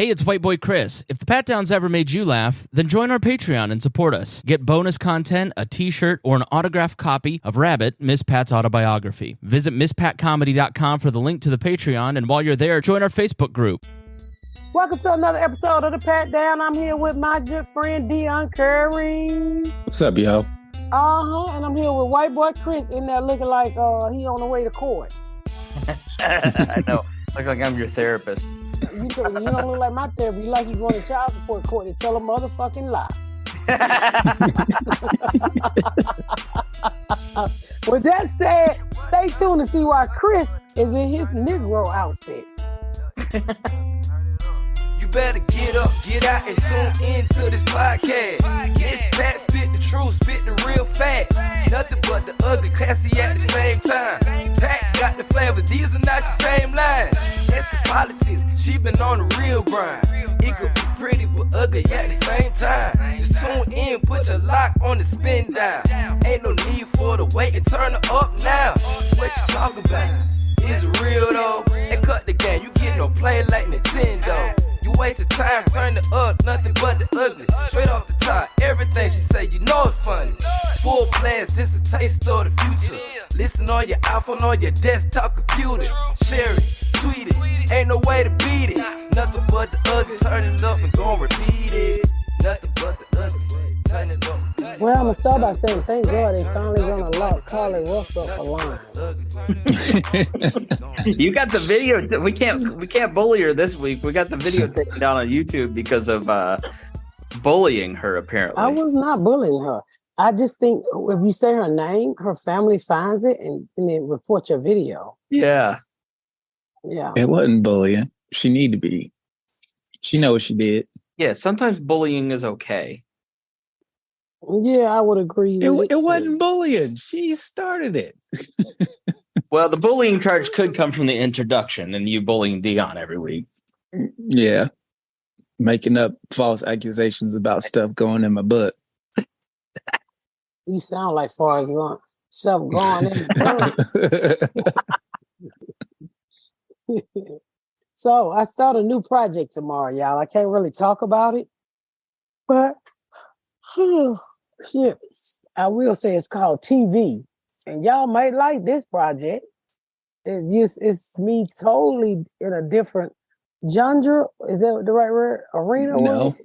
Hey, it's White Boy Chris. If the Pat Downs ever made you laugh, then join our Patreon and support us. Get bonus content, a t-shirt, or an autographed copy of Rabbit, Miss Pat's autobiography. Visit MissPatComedy.com for the link to the Patreon, and while you're there, join our Facebook group. Welcome to another episode of the Pat Down. I'm here with my good friend Dion Curry. What's up, yo? And I'm here with White Boy Chris in there looking like he on the way to court. I know. Look like I'm your therapist. You don't look like my therapist. You like you going to child support court to tell a motherfucking lie. With that said, stay tuned to see why Chris is in his Negro outfit. You better get up, get out, and tune into this podcast. This Pat spit the truth, spit the real fact. Nothing but the ugly, classy at the same time. Pat got the flavor, these are not your same lines. That's the politics, she been on the real grind. It could be pretty but ugly at the same time. Just tune in, put your lock on the spin down. Ain't no need for the wait and turn it up now. What you talking about? Is it real though? And cut the game, you get no play like Nintendo. You wasted time, turn it up, nothing but the ugly. Straight off the top, everything she say, you know it's funny. Full blast, this a taste of the future. Listen on your iPhone, on your desktop computer. Share it, tweet it, ain't no way to beat it. Nothing but the ugly, turn it up and gon' repeat it. Nothing but the ugly, turn it up. Well, I'm gonna start by saying thank God they finally gonna lock Carly Ruff up for line. You got the video. We can't bully her this week. We got the video taken down on YouTube because of bullying her. Apparently, I was not bullying her. I just think if you say her name, her family finds it and then report your video. Yeah. It wasn't bullying. She need to be. She know what she did. Yeah. Sometimes bullying is okay. Yeah, I would agree. It wasn't bullying. She started it. Well, the bullying charge could come from the introduction and you bullying Dion every week. Yeah. Making up false accusations about stuff going in my butt. You sound like far as going stuff going in the butt. So I start a new project tomorrow, y'all. I can't really talk about it, but shit, I will say it's called TV, and y'all might like this project. It's me totally in a different genre. Is that the right word? Arena? No.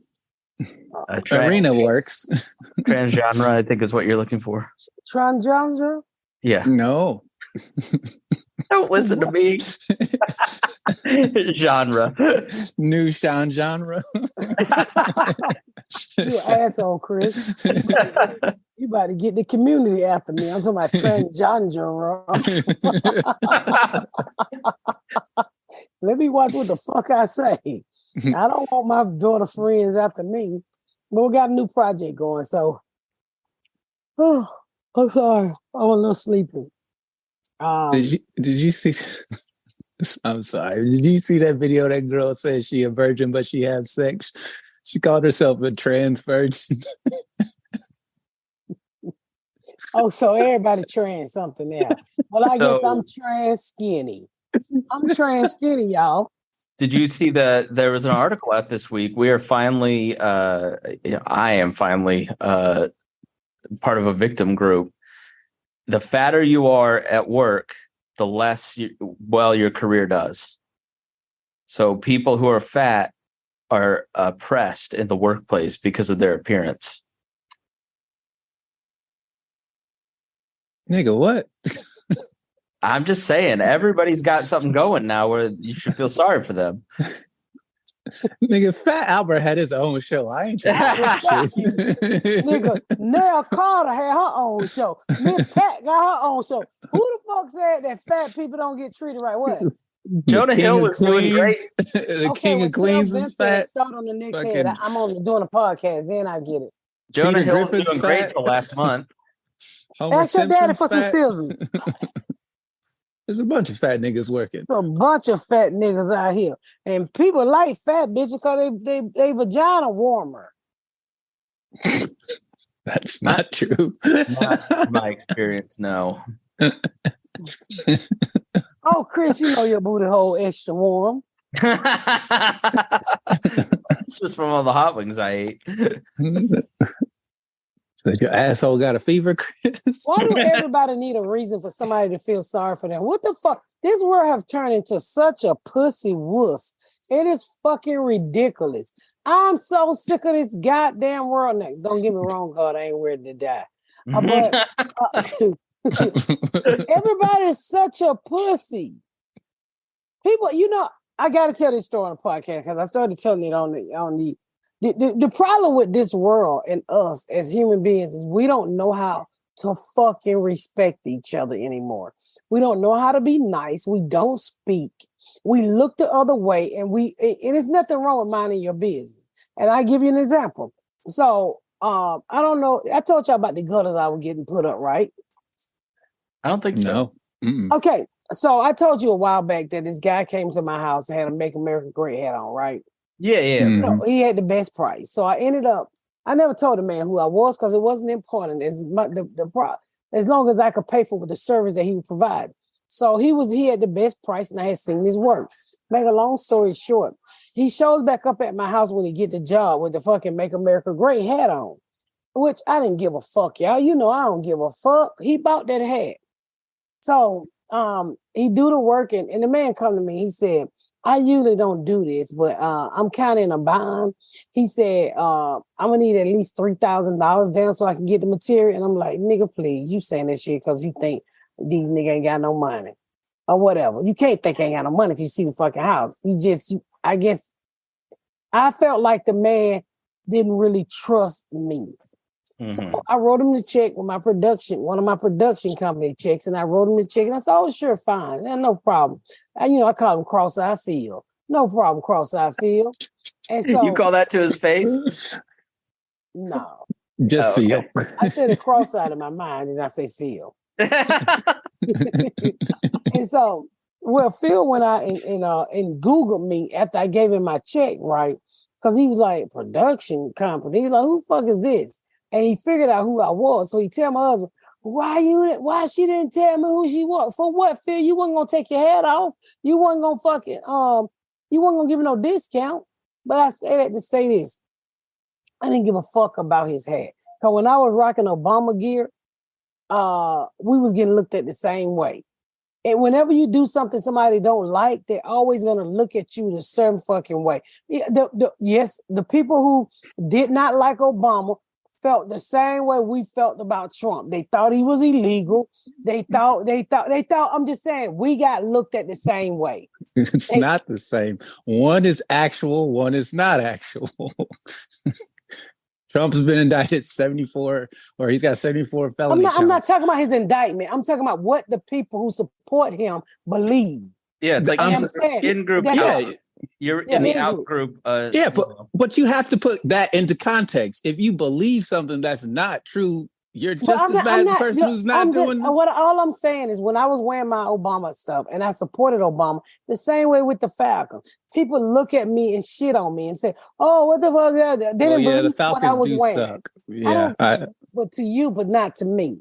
Arena works. Transgenre, I think, is what you're looking for. Transgenre? Yeah. No. Don't listen to me. Genre. New Sean genre. You an asshole, Chris. You about to get the community after me. I'm talking about transgender. Let me watch what the fuck I say. I don't want my daughter friends after me. But we got a new project going, so I'm sorry. I'm a little sleepy. Did you see? I'm sorry. Did you see that video? That girl said she a virgin, but she have sex. She called herself a trans virgin. Oh, so everybody trans something else. Well, I guess I'm trans skinny. I'm trans skinny, y'all. Did you see that there was an article out this week? We are finally, I am finally part of a victim group. The fatter you are at work, the less your career does. So people who are fat are oppressed in the workplace because of their appearance. Nigga, what? I'm just saying, everybody's got something going now where you should feel sorry for them. Nigga, Fat Albert had his own show. I ain't trying to shit. Nigga, Nell Carter had her own show. Miss Pat got her own show. Who the fuck said that fat people don't get treated right? What? Jonah Hill was doing great. The King of Queens is fat. Start on the next head. I'm on doing a podcast, then I get it. Jonah Peter Hill was Griffin's doing great fat. for last month. Ask your daddy for some scissors. There's a bunch of fat niggas working. A bunch of fat niggas out here. And people like fat bitches because they vagina warmer. That's not true. Not my experience, no. Oh, Chris, you know your booty hole extra warm. It's just from all the hot wings I ate. So your asshole got a fever, Chris? Why do everybody need a reason for somebody to feel sorry for them? What the fuck? This world have turned into such a pussy wuss. It is fucking ridiculous. I'm so sick of this goddamn world. Now, don't get me wrong, God, I ain't ready to die. But everybody's such a pussy. People, I got to tell this story on the podcast because I started telling it on the problem with this world and us as human beings is we don't know how to fucking respect each other anymore. We don't know how to be nice. We don't speak. We look the other way, and there's nothing wrong with minding your business. And I give you an example. So I don't know. I told y'all about the gutters I was getting put up, right? I don't think so. No. Okay. So I told you a while back that this guy came to my house and had a Make America Great hat on, right? Yeah. Mm-hmm. He had the best price. So I never told the man who I was because it wasn't important as long as I could pay for the service that he would provide. So he had the best price and I had seen his work. Make a long story short, he shows back up at my house when he get the job with the fucking Make America Great hat on, which I didn't give a fuck, y'all. I don't give a fuck. He bought that hat. So he do the work and the man come to me. He said, I usually don't do this, but I'm kind of in a bind. He said, I'm gonna need at least $3,000 down so I can get the material. And I'm like, nigga, please, you saying this shit because you think these niggas ain't got no money or whatever. You can't think I ain't got no money if you see the fucking house. I guess I felt like the man didn't really trust me. Mm-hmm. So I wrote him the check with one of my production company checks, and I wrote him the check, and I said, oh, sure, fine. No problem. I call him cross-eye Phil. No problem, cross-eye Phil. And so you call that to his face? No. Just Phil. Okay. I said it cross-eyed in my mind, and I say Phil. And so, Phil went out and Googled me after I gave him my check, right? Because he was like, production company. He's like, who the fuck is this? And he figured out who I was. So he tell my husband, why she didn't tell me who she was? For what, Phil? You wasn't gonna take your hat off. You wasn't gonna you wasn't gonna give him no discount. But I say that to say this. I didn't give a fuck about his hat. Because when I was rocking Obama gear, we was getting looked at the same way. And whenever you do something somebody don't like, they're always going to look at you the certain fucking way. Yes, the people who did not like Obama felt the same way we felt about Trump. They thought he was illegal. They thought, I'm just saying, we got looked at the same way. It's not the same. One is actual, one is not actual. Trump's been indicted 74, or he's got 74 felony counts. I'm not talking about his indictment. I'm talking about what the people who support him believe. Yeah, it's like in-group. You're in the out group. But you have to put that into context. If you believe something that's not true, you're just as bad as the person who's not doing it. All I'm saying is when I was wearing my Obama stuff and I supported Obama, the same way with the Falcon, people look at me and shit on me and say, oh, what the fuck? They didn't believe the Falcons what I was do wearing. suck. But to you, but not to me.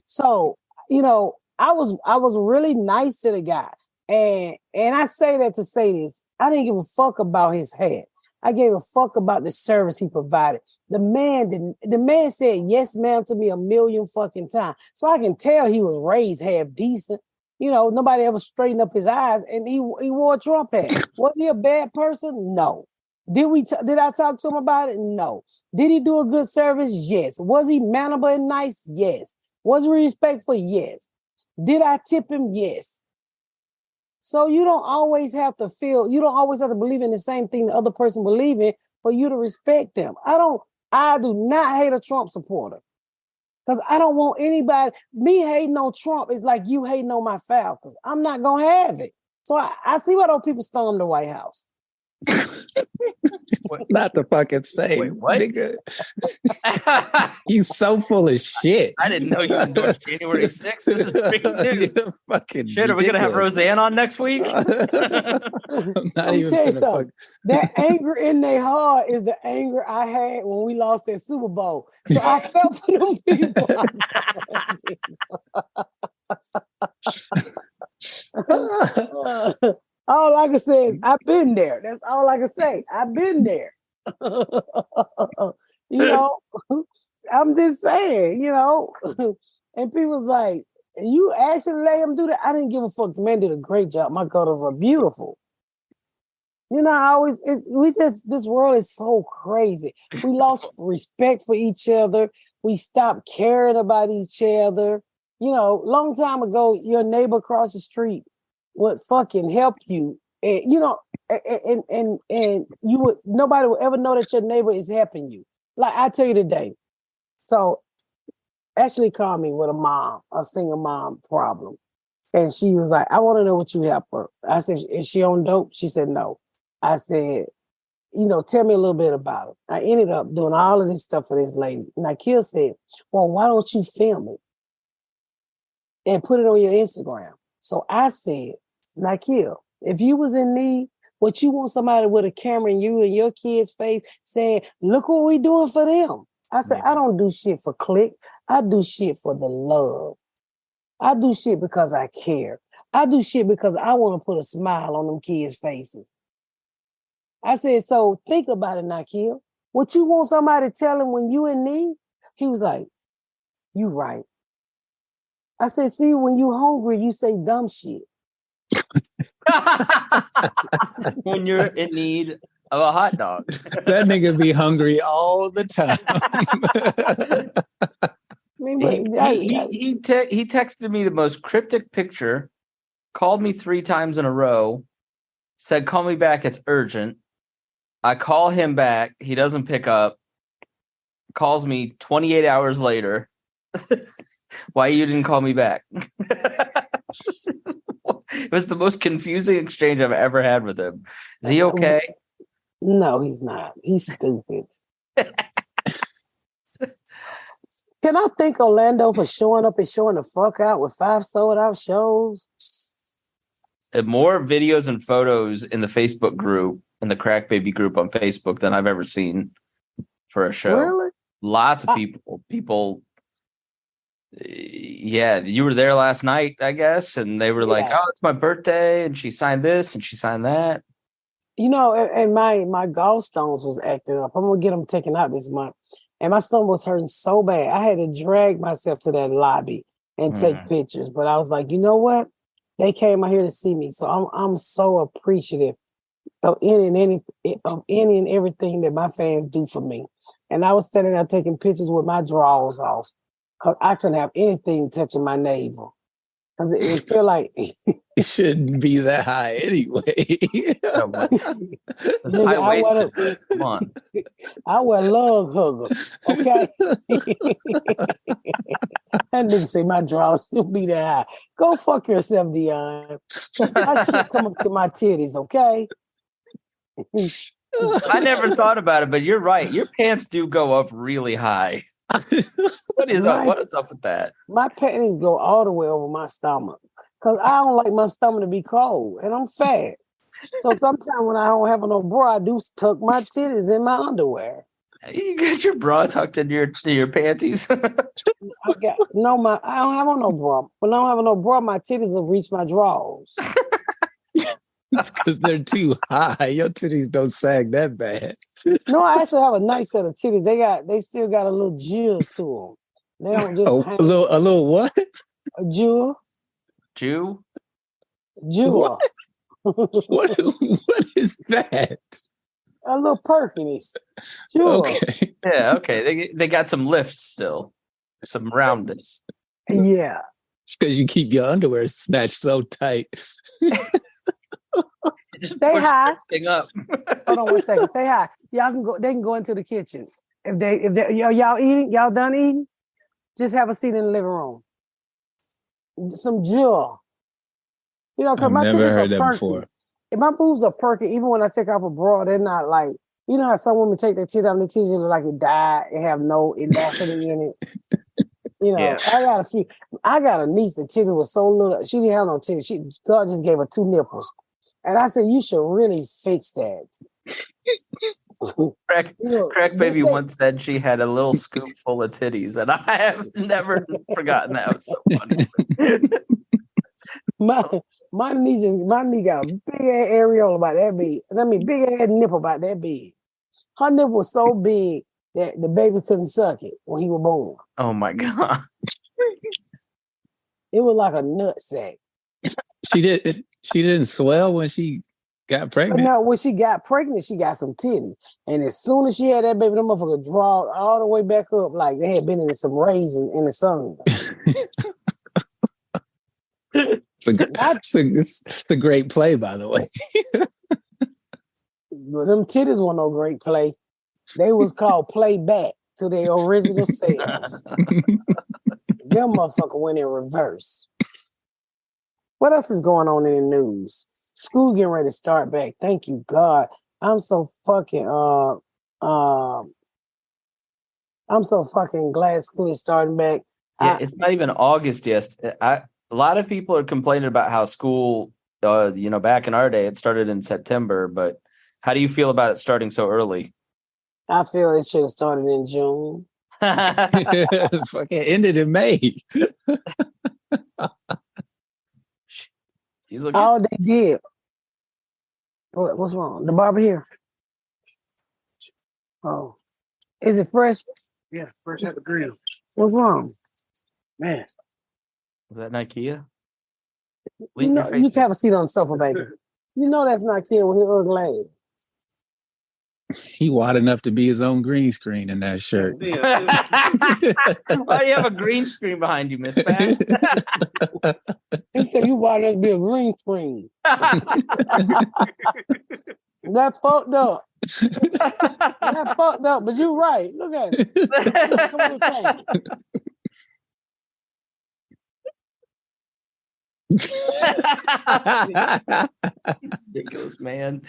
So, I was really nice to the guy. And I say that to say this. I didn't give a fuck about his hat. I gave a fuck about the service he provided. The man said yes, ma'am, to me a million fucking times. So I can tell he was raised half decent. Nobody ever straightened up his eyes, and he wore a Trump hat. Was he a bad person? No. Did I talk to him about it? No. Did he do a good service? Yes. Was he mannerable and nice? Yes. Was he respectful? Yes. Did I tip him? Yes. So you don't always have to believe in the same thing the other person believes in for you to respect them. I do not hate a Trump supporter. Because I don't want anybody, me hating on Trump is like you hating on my Falcons. I'm not going to have it. So I see why those people storm the White House. Not the fucking same. Wait, what? Nigga. You so full of shit. I didn't know you endorsed January 6th. This is big news. Fucking shit, are we going to have Roseanne on next week? I'm not even tell you something. That anger in their heart is the anger I had when we lost that Super Bowl. So I felt for them people. All I can say is I've been there. That's all I can say. I've been there. You know, I'm just saying, you know. And people's like, you actually let him do that? I didn't give a fuck. The man did a great job. My daughters are beautiful. You know, this world is so crazy. We lost respect for each other. We stopped caring about each other. You know, long time ago, your neighbor across the street would fucking help you. And, you know, and you would, nobody would ever know that your neighbor is helping you. Like I tell you today. So Ashley called me with a single mom problem. And she was like, I want to know what you help her. I said, is she on dope? She said, no. I said, you know, tell me a little bit about it. I ended up doing all of this stuff for this lady. And Nikhil said, well, why don't you film it and put it on your Instagram? So I said, Nikhil, if you was in need, would you want somebody with a camera in you and your kid's face saying, look what we doing for them? I said, I don't do shit for click. I do shit for the love. I do shit because I care. I do shit because I want to put a smile on them kids' faces. I said, so think about it, Nikhil. What you want somebody to tell him when you in need? He was like, you right. I said, see, when you hungry, you say dumb shit. When you're in need of a hot dog. That nigga be hungry all the time. He texted me the most cryptic picture, called me 3 times in a row, said, call me back, it's urgent. I call him back. He doesn't pick up. Calls me 28 hours later. Why you didn't call me back? It was the most confusing exchange I've ever had with him. Is he okay? No, he's not. He's stupid. Can I thank Orlando for showing up and showing the fuck out with 5 sold out shows? And more videos and photos in the Facebook group, in the Crack Baby group on Facebook, than I've ever seen for a show. Really? Lots of people. Yeah, you were there last night, I guess, and they were like, "Oh, it's my birthday," and she signed this and she signed that. You know, and my gallstones was acting up. I'm gonna get them taken out this month, and my stomach was hurting so bad. I had to drag myself to that lobby and take pictures. But I was like, you know what? They came out here to see me, so I'm so appreciative of any and everything that my fans do for me. And I was standing there taking pictures with my drawers off because I couldn't have anything touching my navel because it felt like it shouldn't be that high anyway. Come on. I wear lug huggers, okay? That nigga say my drawers should be that high. Go fuck yourself, Dion. That shit come up to my titties, okay? I never thought about it, but you're right. Your pants do go up really high. What is up with that? My panties go all the way over my stomach because I don't like my stomach to be cold, and I'm fat. So sometimes when I don't have no bra, I do tuck my titties in my underwear. You got your bra tucked into your panties. I don't have on no bra. When I don't have no bra, my titties will reach my drawers. It's because they're too high. Your titties don't sag that bad. No, I actually have a nice set of titties. They still got a little jewel to them. They don't just hang. A little what? A jewel. Jew? Jewel. What is that? A little perkiness. Jewel. Okay. Yeah, okay. They got some lifts still. Some roundness. Yeah. It's because you keep your underwear snatched so tight. Stay high. Up. Hold on 1 second. Say hi. Y'all can go. They can go into the kitchen. If they y'all eating, y'all done eating, just have a seat in the living room. Some jewel. You know, because my titties never heard are that perky. before. If my boobs are perky, even when I take off a bra, they're not like, you know how some women take their titties out and the titties look like it died and have no elasticity in it. You know, yeah. I got a niece that titties was so little, she didn't have no titties. God just gave her 2 nipples. And I said, you should really fix that. Crack Baby once said she had a little scoop full of titties, and I have never forgotten that. It was so funny. My knee got a big ass areola about that big. I mean, big ass nipple about that big. Her nipple was so big that the baby couldn't suck it when he was born. Oh my God. It was like a nut sack. She didn't swell when she got But pregnant. now, when she got pregnant, she got some titty. And as soon as she had that baby, the motherfucker drawed all the way back up like they had been in some raisin in the sun. It's a great play, by the way. Them titties were no great play. They was called playback to their original selves. Them motherfucker went in reverse. What else is going on in the news? School getting ready to start back. Thank you, God. I'm so fucking glad school is starting back. Yeah, it's not even August yet. A lot of people are complaining about how school, back in our day, it started in September. But how do you feel about it starting so early? I feel it should have started in June. Fucking ended in May. Oh, they did. What's wrong? The barber here. Oh, is it fresh? Yeah, fresh at the grill. What's wrong? Man. Was that an IKEA? You can have a seat on the sofa, baby. You know that's not kid with his ugly ass. He wide enough to be his own green screen in that shirt. Why do you have a green screen behind you, Miss Pat? He said you wide enough to be a green screen. That fucked up. That fucked up, but you're right. Look at it. Ridiculous, man.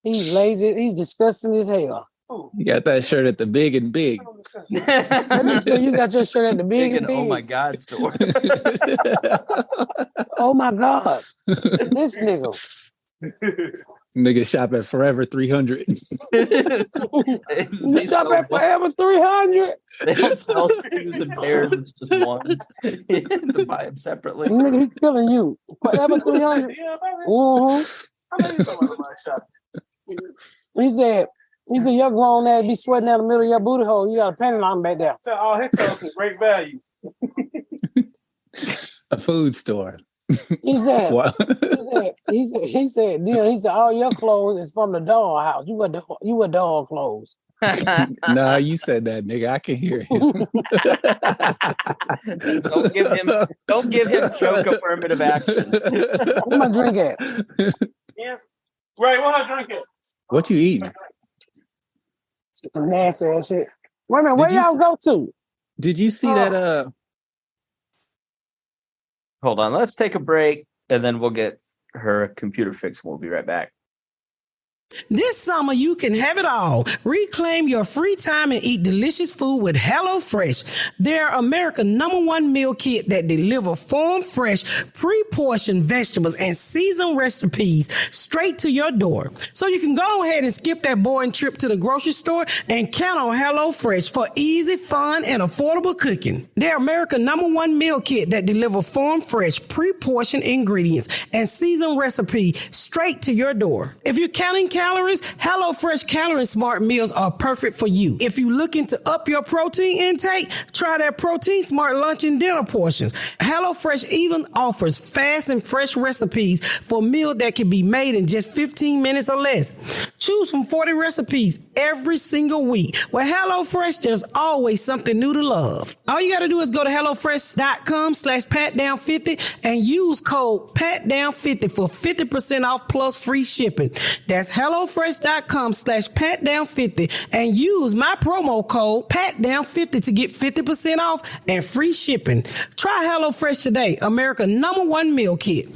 He's lazy. He's disgusting as hell. You got that shirt at the Big and Big. So you got your shirt at the Big and Big. Oh my God store. Oh my God. This nigga. Nigga shop at Forever 300. You shop at Forever 300? They don't sell shoes and pairs. It's just ones. You have to buy them separately. Nigga, he's killing you. Forever 300? He said, your grown ass be sweating out the middle of your booty hole. You got a penny line back there. So all his stuff is great value. A food store. He said, What? he said, all your clothes is from the dog house. You wear dog clothes. Nah, you said that, nigga. I can hear him. Don't give him joke affirmative action. Where my drink at? Yes. Right, what I drink it? What you eating? Nasty ass shit. Wait a minute, where y'all go to? Did you see that? Hold on, let's take a break and then we'll get her computer fixed. We'll be right back. This summer, you can have it all. Reclaim your free time and eat delicious food with HelloFresh. They're America's #1 meal kit that deliver farm-fresh, pre-portioned vegetables and seasoned recipes straight to your door. So you can go ahead and skip that boring trip to the grocery store and count on HelloFresh for easy, fun, and affordable cooking. They're America's #1 meal kit that deliver farm-fresh, pre-portioned ingredients and seasoned recipes straight to your door. If you're counting calories, HelloFresh Calorie Smart meals are perfect for you. If you're looking to up your protein intake, try their Protein Smart lunch and dinner portions. HelloFresh even offers fast and fresh recipes for meals that can be made in just 15 minutes or less. Choose from 40 recipes every single week. With HelloFresh, there's always something new to love. All you got to do is go to HelloFresh.com/PatDown50 and use code PatDown50 for 50% off plus free shipping. That's HelloFresh.com/PatDown50 and use my promo code PatDown50 to get 50% off and free shipping. Try HelloFresh today, America's #1 meal kit.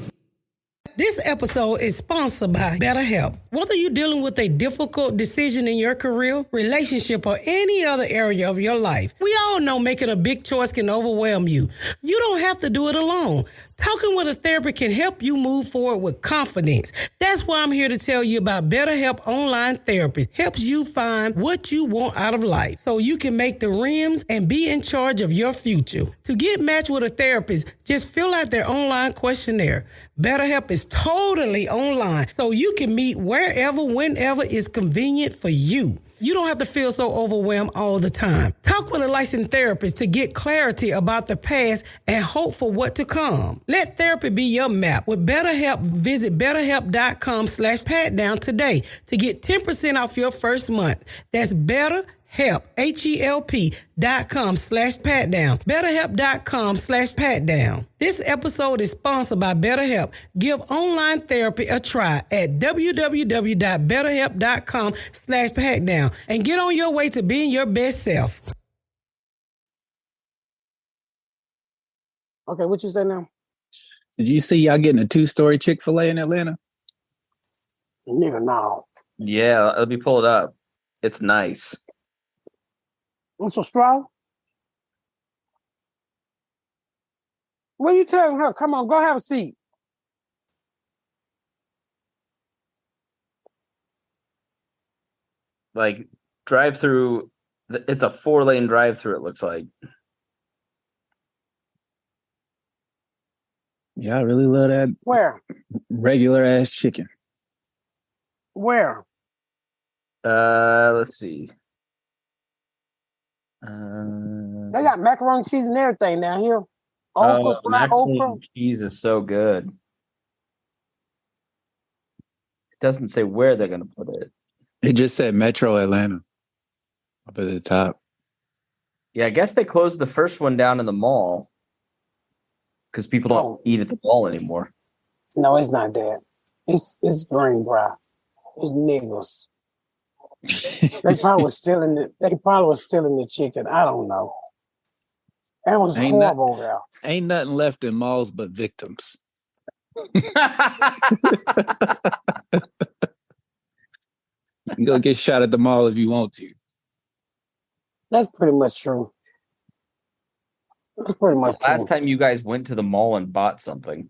This episode is sponsored by BetterHelp. Whether you're dealing with a difficult decision in your career, relationship, or any other area of your life, we all know making a big choice can overwhelm you. You don't have to do it alone. Talking with a therapist can help you move forward with confidence. That's why I'm here to tell you about BetterHelp Online Therapy. Helps you find what you want out of life so you can make the rims and be in charge of your future. To get matched with a therapist, just fill out their online questionnaire. BetterHelp is totally online, so you can meet wherever, whenever is convenient for you. You don't have to feel so overwhelmed all the time. Talk with a licensed therapist to get clarity about the past and hope for what to come. Let therapy be your map. With BetterHelp, visit betterhelp.com/patdown today to get 10% off your first month. That's BetterHelp, HELP.com/patdown. BetterHelp.com/patdown. This episode is sponsored by BetterHelp. Give online therapy a try at www.betterhelp.com/patdown and get on your way to being your best self. Okay, what you say now? Did you see y'all getting a 2-story Chick-fil-A in Atlanta? Nigga, no. Yeah, let me pull it up. It's nice. What's a straw? What are you telling her? Come on, go have a seat. Like drive through. It's a 4-lane drive through. It looks like. Yeah, I really love that Where? regular ass chicken. Where? Let's see. They got macaroni cheese and everything down here. Okra, fried macaroni okra. and cheese is so good. It doesn't say where they're going to put it. It just said Metro Atlanta up at the top. Yeah, I guess they closed the first one down in the mall because people don't eat at the mall anymore. No, it's not that. It's green, bro. It's niggas. They probably was stealing the chicken. I don't know. That was horrible there. Ain't nothing left in malls but victims. You can go get shot at the mall if you want to. That's pretty much true. That's pretty much true. Last time you guys went to the mall and bought something.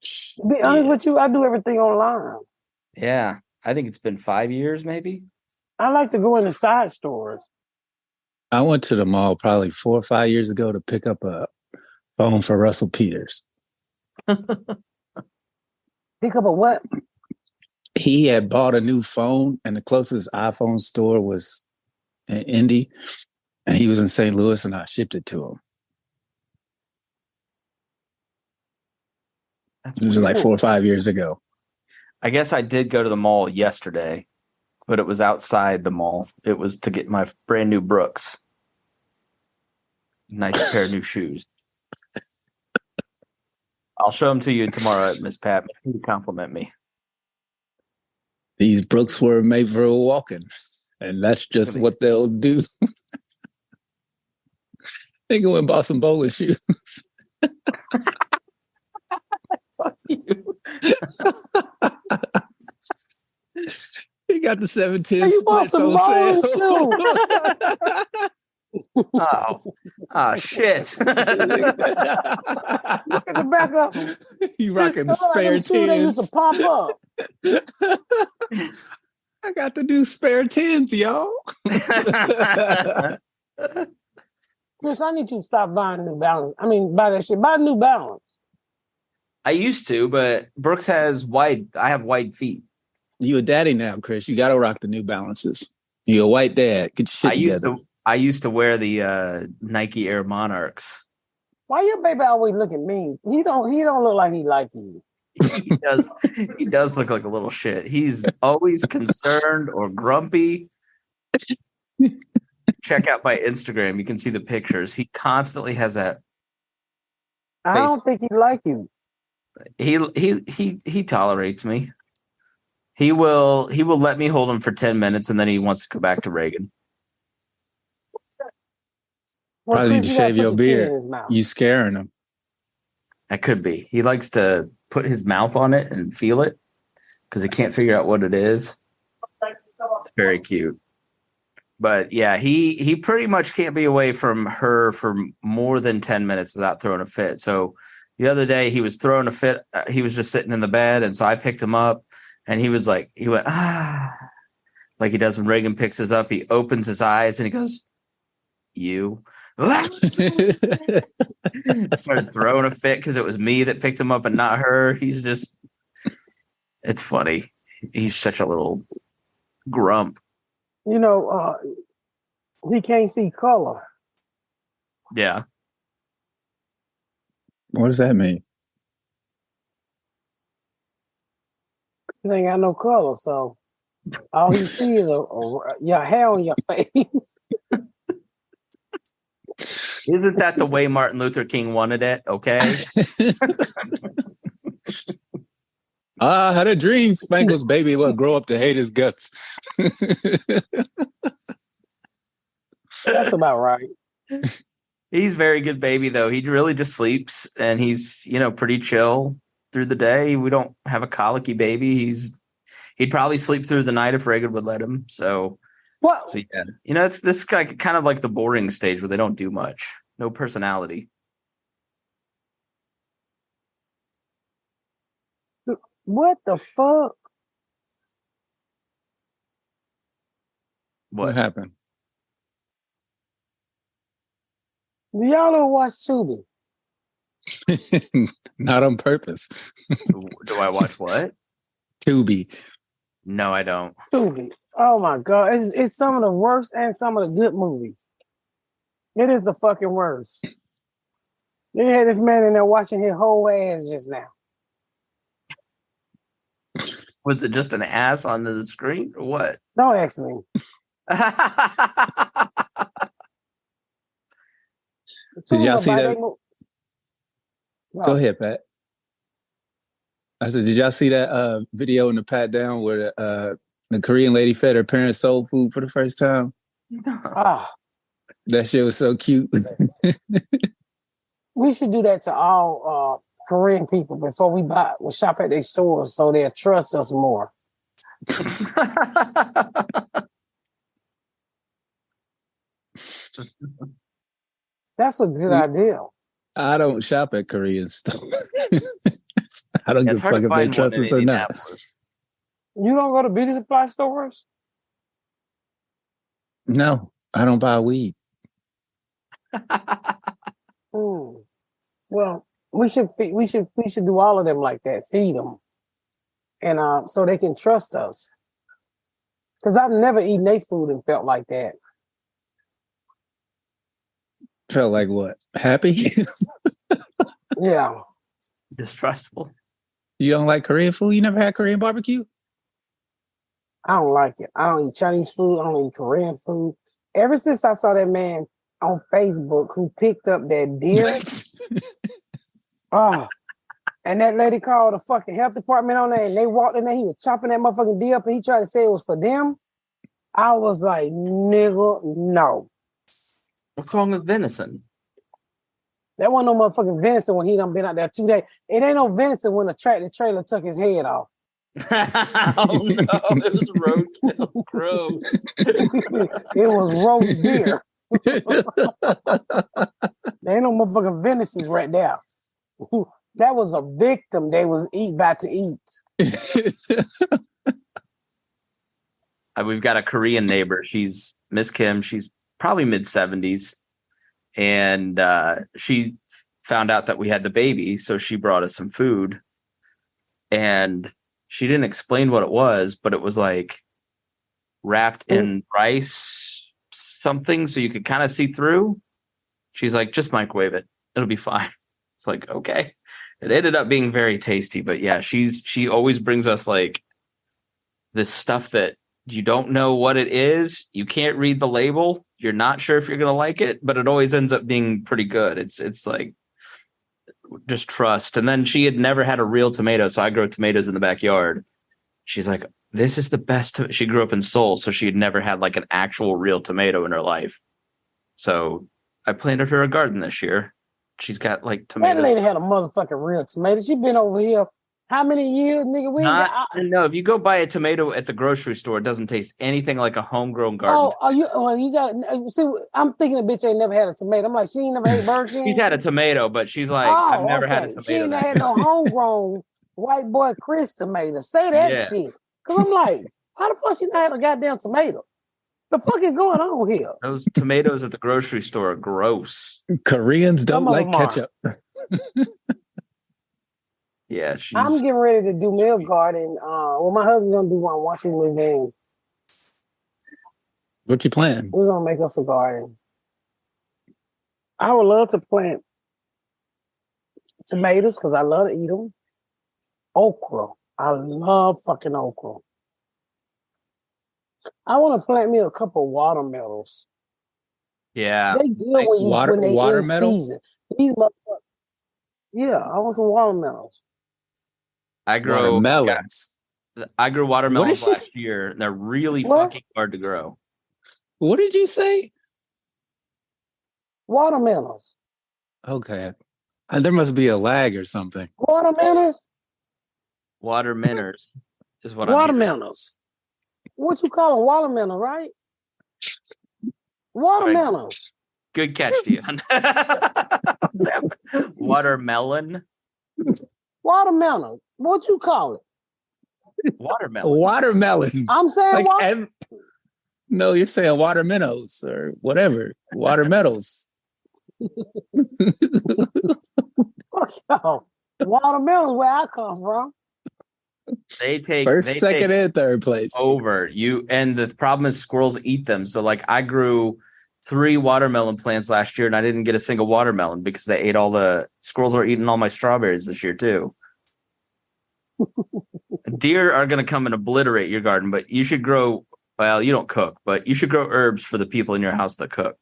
To be honest with you, I do everything online. Yeah, I think it's been 5 years, maybe. I like to go in the side stores. I went to the mall probably 4 or 5 years ago to pick up a phone for Russell Peters. Pick up a what? He had bought a new phone, and the closest iPhone store was in Indy, and he was in St. Louis, and I shipped it to him. This was like 4 or 5 years ago. I guess I did go to the mall yesterday, but it was outside the mall. It was to get my brand new Brooks. Nice pair of new shoes. I'll show them to you tomorrow, Miss Pat. You compliment me. These Brooks were made for walking, and that's just what they'll do. They go and bought some bowling shoes. Fuck you. He got the 710 Hey, you bought splits some on sale. bowling Oh, shit. Look at the back of them. You rocking the spare Like they used to 10s. pop up. I got the new spare 10s, y'all. Chris, I need you to stop buying New Balance. I mean, buy that shit. Buy New Balance. I used to, but Brooks has I have wide feet. You a daddy now, Chris. You got to rock the New Balances. You a white dad. Get your shit together. I used to wear the Nike Air Monarchs. Why your baby always looking mean? He don't look like he like you. He does look like a little shit. He's always concerned or grumpy. Check out my Instagram. You can see the pictures. He constantly has that I don't think he like you. He tolerates me. He will let me hold him for 10 minutes and then he wants to go back to Reagan. Well, Probably need to Chris, shave your gotta put teeth beard. in his mouth. You scaring him. That could be. He likes to put his mouth on it and feel it because he can't figure out what it is. It's very cute. But yeah, he pretty much can't be away from her for more than 10 minutes without throwing a fit. So the other day he was throwing a fit. He was just sitting in the bed. And so I picked him up and he went, like he does when Reagan picks us up. He opens his eyes and he goes, you. Started throwing a fit because it was me that picked him up and not her. It's funny. He's such a little grump. You know, he can't see color. Yeah. What does that mean? He ain't got no color, so all he sees is your hair on your face. Isn't that the way Martin Luther King wanted it? Okay. I had a dream Spangles baby will grow up to hate his guts. That's about right. He's very good baby though. He really just sleeps and he's, pretty chill through the day. We don't have a colicky baby. He'd probably sleep through the night if Reagan would let him. So yeah. It's this kind of like the boring stage where they don't do much. No personality. What the fuck? What happened? Do y'all don't watch Tubi? Not on purpose. Do I watch what? Tubi. No, I don't. Tubi. Oh my God. It's some of the worst and some of the good movies. It is the fucking worst. They had this man in there watching his whole ass just now. Was it just an ass on the screen or what? Don't ask me. Did y'all see that? No. Go ahead, Pat. I said, did y'all see that video in the pat down where the Korean lady fed her parents soul food for the first time? Ah, That shit was so cute. we should do that to all Korean people before we shop at their stores so they'll trust us more. That's a good idea. I don't shop at Korean stores. I don't give a fuck if they trust us or not. You don't go to beauty supply stores? No, I don't buy weed. Well, we should do all of them like that. Feed them, and so they can trust us. Because I've never eaten their food and felt like that. Felt like what? Happy? Yeah. Distrustful. You don't like Korean food? You never had Korean barbecue? I don't like it. I don't eat Chinese food. I don't eat Korean food. Ever since I saw that man on Facebook who picked up that deer, and that lady called the fucking health department on there, and they walked in there, he was chopping that motherfucking deer up, and he tried to say it was for them. I was like, nigga, no. What's wrong with venison? That wasn't no motherfucking venison when he done been out there 2 days. It ain't no venison when the tractor trailer took his head off. Oh no, it was roadkill. Gross. It was roast deer. There ain't no motherfucking venison right there. That was a victim they was about to eat. We've got a Korean neighbor. She's Miss Kim. She's probably mid-70s. And she found out that we had the baby. So she brought us some food. And she didn't explain what it was, but it was like wrapped in rice something so you could kind of see through. She's like, just microwave it. It'll be fine. It's like, okay. It ended up being very tasty. But yeah, she always brings us like this stuff that you don't know what it is. You can't read the label. You're not sure if you're going to like it, but it always ends up being pretty good. It's like just trust. And then she had never had a real tomato. So I grow tomatoes in the backyard. She's like, this is the best. She grew up in Seoul. So she had never had like an actual real tomato in her life. So I planted her a garden this year. She's got like tomatoes. That lady had a motherfucking real tomato. She been over here How many years, nigga? We ain't got. No, if you go buy a tomato at the grocery store, it doesn't taste anything like a homegrown garden. You got. See, I'm thinking the bitch ain't never had a tomato. I'm like, she ain't never ate Burger King. She's had a tomato, but she's like, I've never had a tomato. She ain't had no homegrown white boy Chris tomato. Say that shit. Cause I'm like, how the fuck she not had a goddamn tomato? The fuck is going on here? Those tomatoes at the grocery store are gross. Koreans don't like ketchup. Yeah, I'm getting ready to do meal garden. Well, my husband's gonna do one once we move in. What you plan? We're gonna make us a garden. I would love to plant tomatoes because I love to eat them. Okra. I love fucking okra. I want to plant me a couple watermelons. Yeah. They good when they in season. These motherfuckers. Yeah, I want some watermelons. I grow watermelons. I grew watermelons last year, and they're really fucking hard to grow. What did you say? Watermelons. Okay. There must be a lag or something. Watermelons? Watermelons is what watermelons. What you call them? Watermelon, right? Watermelon. Good catch, Dion. Watermelon. Watermelon. What you call it? Watermelon. Watermelons. I'm saying no, you're saying watermelons or whatever. Watermelons. Watermelons where I come from. They take first, second, and third place over you. And the problem is squirrels eat them. So like I grew 3 watermelon plants last year and I didn't get a single watermelon because they ate all the squirrels are eating all my strawberries this year too. Deer are going to come and obliterate your garden, but you should grow. Well, you don't cook, but you should grow herbs for the people in your house that cook.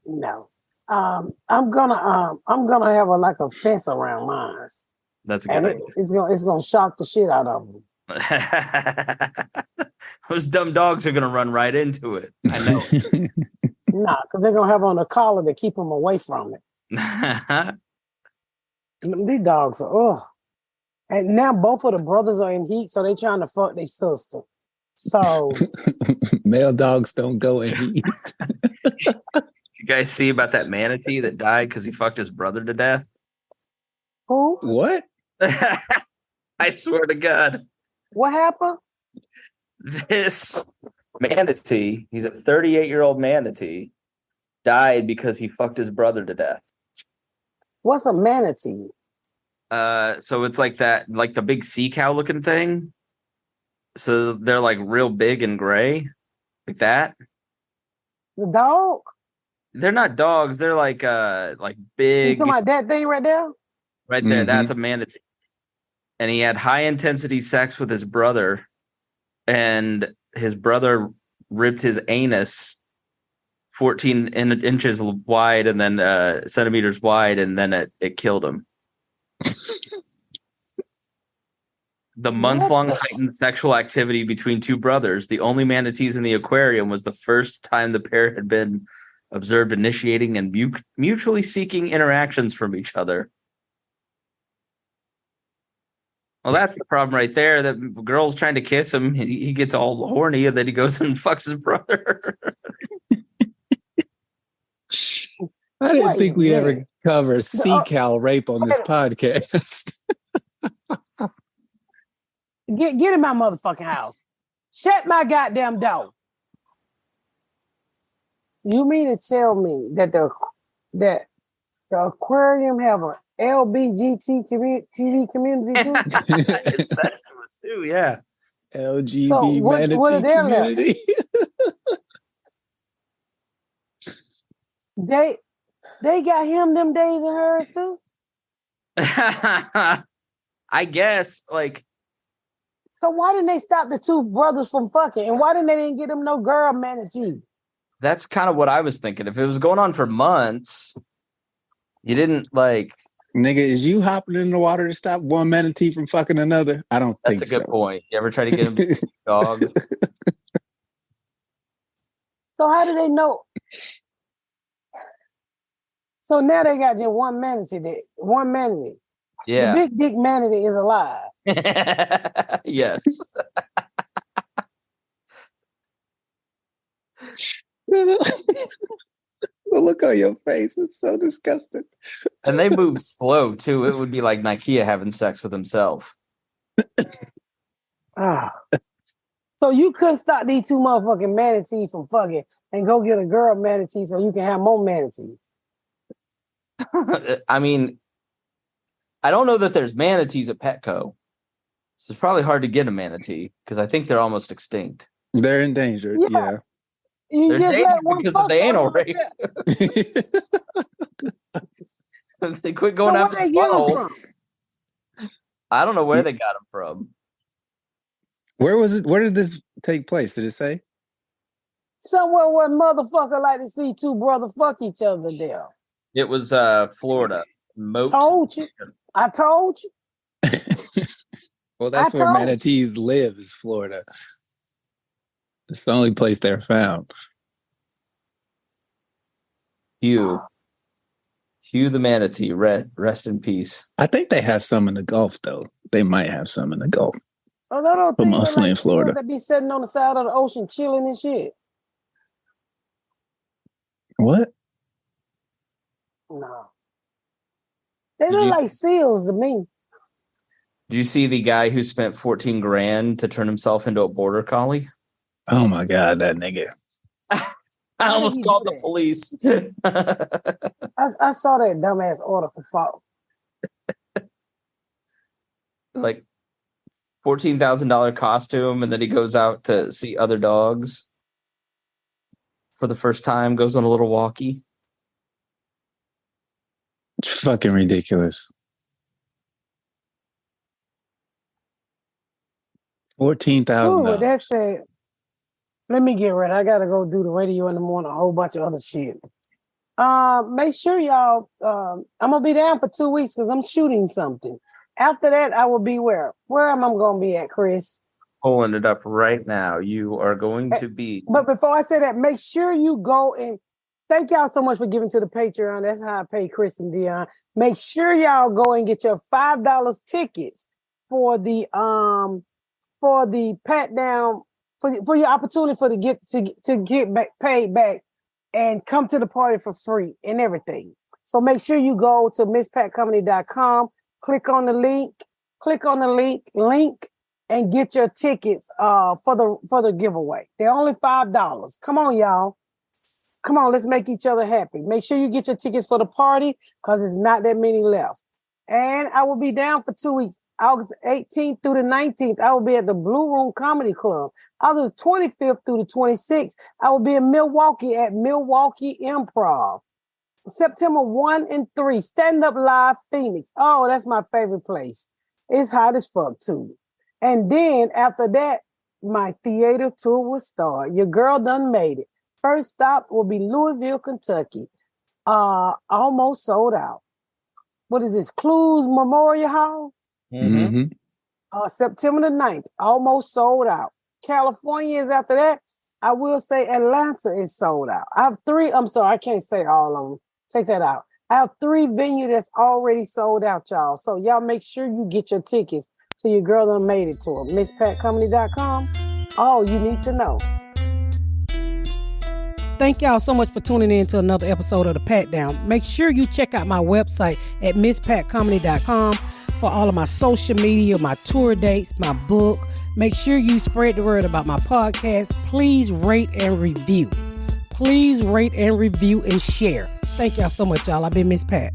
No, I'm gonna have a fence around mine. That's a good idea. It's gonna shock the shit out of them. Those dumb dogs are gonna run right into it. I know. Nah, because they're gonna have on a collar to keep them away from it. These dogs are and now both of the brothers are in heat, so they trying to fuck their sister. So male dogs don't go in heat. You guys see about that manatee that died because he fucked his brother to death? Who? What? I swear to God. What happened? This manatee, he's a 38-year-old manatee, died because he fucked his brother to death. What's a manatee? So it's like that, like the big sea cow looking thing. So they're like real big and gray, like that. The dog? They're not dogs. They're like big. You talking about that thing right there? Right there. Mm-hmm. That's a manatee. And he had high intensity sex with his brother, and his brother ripped his anus 14 inches wide and then centimeters wide, and then it killed him. The months-long heightened sexual activity between two brothers, the only manatees in the aquarium, was the first time the pair had been observed initiating and mutually seeking interactions from each other. Well, that's the problem right there. That girl's trying to kiss him. He gets all horny, and then he goes and fucks his brother. I didn't think we'd ever cover sea cow rape on this podcast. Get in my motherfucking house. Shut my goddamn door. You mean to tell me that the aquarium have an LBGT TV community too? It's too, yeah. LGBT so manatee what are their community. They got him them days and hers too? I guess, like. So why didn't they stop the two brothers from fucking? And why didn't they get them no girl manatee? That's kind of what I was thinking. If it was going on for months, you didn't like. Nigga, is you hopping in the water to stop one manatee from fucking another? I don't think so. That's a good point. You ever try to get him to dog? So how do they know? So now they got just one manatee. Yeah. The big dick manatee is alive. Yes. The look on your face is so disgusting. And they move slow too. It would be like Nikea having sex with himself. Ah. So you couldn't stop these two motherfucking manatees from fucking and go get a girl manatee so you can have more manatees. I mean, I don't know that there's manatees at Petco. So it's probably hard to get a manatee because I think they're almost extinct. They're endangered. Yeah. You They're just endangered let one because of the fuck anal over rape. there. They quit going So after where the they get 'em butthole. from? I don't know where they got them from. Where was it? Where did this take place? Did it say? Somewhere where motherfucker like to see two brother fuck each other there. It was Florida. Moat. Told you. I told you. Well, that's I where told you. manatees live, is Florida. It's the only place they're found. Hugh the manatee. Rest in peace. I think they have some in the Gulf, though. They might have some in the Gulf. Oh, no, don't But think mostly in Florida. That be sitting on the side of the ocean chilling and shit. What? No. They Did look you- like seals to me. Did you see the guy who spent 14 grand to turn himself into a border collie? Oh my God, that nigga. I How almost did he called do the that? police. I saw that dumbass order for fault. Like $14,000 costume, and then he goes out to see other dogs for the first time, goes on a little walkie. It's fucking ridiculous. Ooh, $14,000. but that said, let me get ready. I gotta go do the radio in the morning, a whole bunch of other shit. Make sure y'all, I'm gonna be down for 2 weeks because I'm shooting something. After that, I will be where? Where am I gonna be at, Chris? Pulling it up right now. You are going to be. But before I say that, make sure you go and thank y'all so much for giving to the Patreon. That's how I pay Chris and Dion. Make sure y'all go and get your $5 tickets for the pat down for your opportunity for to get back paid back and come to the party for free and everything. So make sure you go to misspatcompany.com, click on the link, and get your tickets for the giveaway. They're only $5. Come on, y'all. Come on, let's make each other happy. Make sure you get your tickets for the party because there's not that many left. And I will be down for 2 weeks. August 18th through the 19th, I will be at the Blue Room Comedy Club. August 25th through the 26th, I will be in Milwaukee at Milwaukee Improv. September 1 and 3, Stand Up Live Phoenix. Oh, that's my favorite place. It's hot as fuck, too. And then after that, my theater tour will start. Your girl done made it. First stop will be Louisville, Kentucky. Almost sold out. What is this? Clues Memorial Hall? Mm-hmm. September the 9th, almost sold out. California is after that. I will say Atlanta is sold out. I have 3. I'm sorry, I can't say all of them. Take that out. I have 3 venues that's already sold out, y'all. So y'all make sure you get your tickets so your girl done made it to her. MissPatCompany.com. All you need to know. Thank y'all so much for tuning in to another episode of The Pat Down. Make sure you check out my website at MissPatCompany.com for all of my social media, my tour dates, my book. Make sure you spread the word about my podcast. Please rate and review. Please rate and review and share. Thank y'all so much, y'all. I've been Miss Pat.